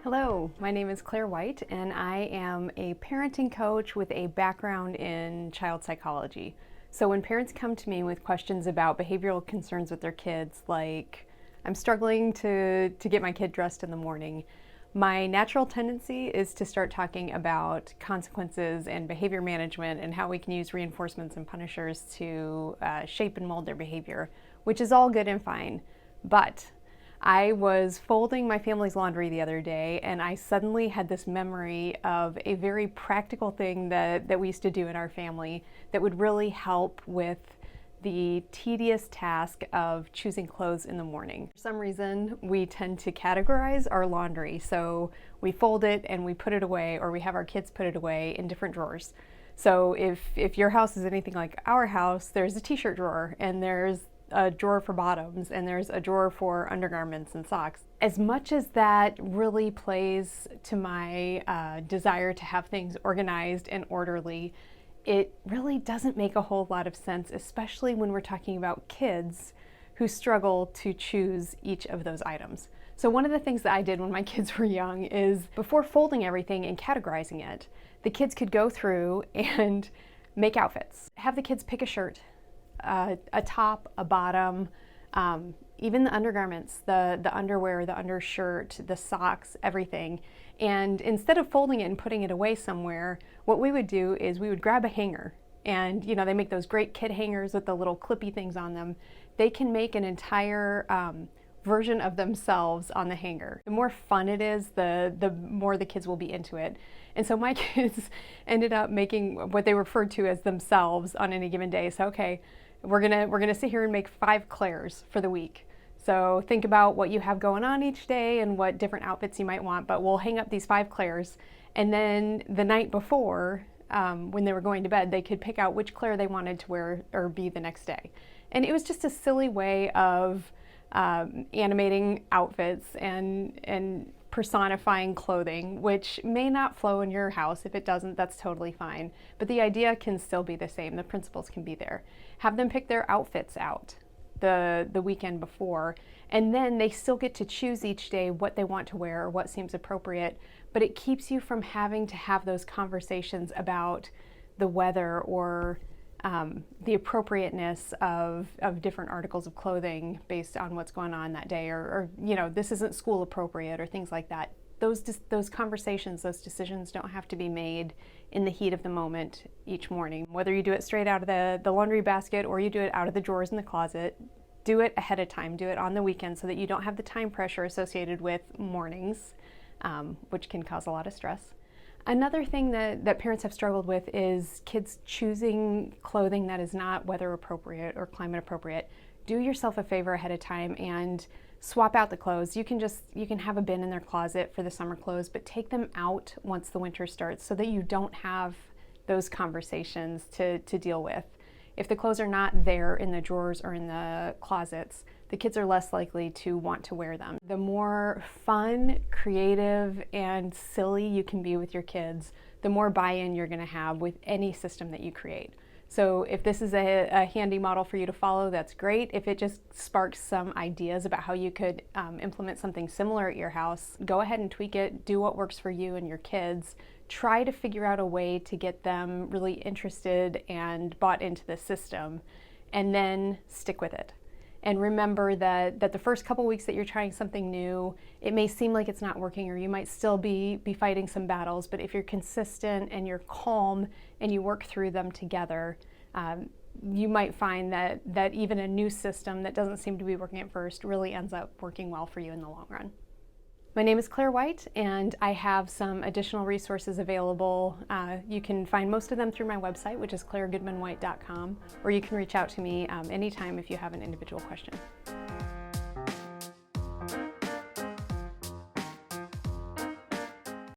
Hello, my name is Claire White, and I am a parenting coach with a background in child psychology. So when parents come to me with questions about behavioral concerns with their kids, like I'm struggling to get my kid dressed in the morning, my natural tendency is to start talking about consequences and behavior management and how we can use reinforcements and punishers to shape and mold their behavior, which is all good and fine. But I was folding my family's laundry the other day, and I suddenly had this memory of a very practical thing that we used to do in our family that would really help with the tedious task of choosing clothes in the morning. For some reason, we tend to categorize our laundry. So we fold it and we put it away, or we have our kids put it away in different drawers. So if your house is anything like our house, there's a t-shirt drawer, and there's a drawer for bottoms, and there's a drawer for undergarments and socks. As much as that really plays to my desire to have things organized and orderly, it really doesn't make a whole lot of sense, especially when we're talking about kids who struggle to choose each of those items. So one of the things that I did when my kids were young is, before folding everything and categorizing it, the kids could go through and make outfits. Have the kids pick a shirt, a top, a bottom, even the undergarments, the underwear, the undershirt, the socks, everything. And instead of folding it and putting it away somewhere, what we would do is we would grab a hanger. And you know, they make those great kid hangers with the little clippy things on them. They can make an entire version of themselves on the hanger. The more fun it is, the more the kids will be into it. And so my kids ended up making what they referred to as themselves on any given day. So okay, we're gonna sit here and make 5 Claires for the week. So think about what you have going on each day and what different outfits you might want, but we'll hang up these 5 Claires, and then the night before, when they were going to bed, they could pick out which Claire they wanted to wear or be the next day. And it was just a silly way of animating outfits and personifying clothing, which may not flow in your house. If it doesn't, that's totally fine. But the idea can still be the same. The principles can be there. Have them pick their outfits out the weekend before, and then they still get to choose each day what they want to wear or what seems appropriate, but it keeps you from having to have those conversations about the weather or the appropriateness of different articles of clothing based on what's going on that day, or you know, this isn't school appropriate, or things like that. Those conversations, those decisions don't have to be made in the heat of the moment each morning. Whether you do it straight out of the laundry basket or you do it out of the drawers in the closet, do it ahead of time. Do it on the weekend so that you don't have the time pressure associated with mornings, which can cause a lot of stress. Another thing that parents have struggled with is kids choosing clothing that is not weather appropriate or climate appropriate. Do yourself a favor ahead of time and swap out the clothes. You can have a bin in their closet for the summer clothes, but take them out once the winter starts so that you don't have those conversations to deal with. If the clothes are not there in the drawers or in the closets, the kids are less likely to want to wear them. The more fun, creative, and silly you can be with your kids, the more buy-in you're going to have with any system that you create. So if this is a handy model for you to follow, that's great. If it just sparks some ideas about how you could implement something similar at your house, go ahead and tweak it. Do what works for you and your kids. Try to figure out a way to get them really interested and bought into the system, and then stick with it. And remember that the first couple weeks that you're trying something new, it may seem like it's not working, or you might still be fighting some battles, but if you're consistent and you're calm and you work through them together, you might find that even a new system that doesn't seem to be working at first really ends up working well for you in the long run. My name is Claire White, and I have some additional resources available. You can find most of them through my website, which is clairegoodmanwhite.com, or you can reach out to me anytime if you have an individual question.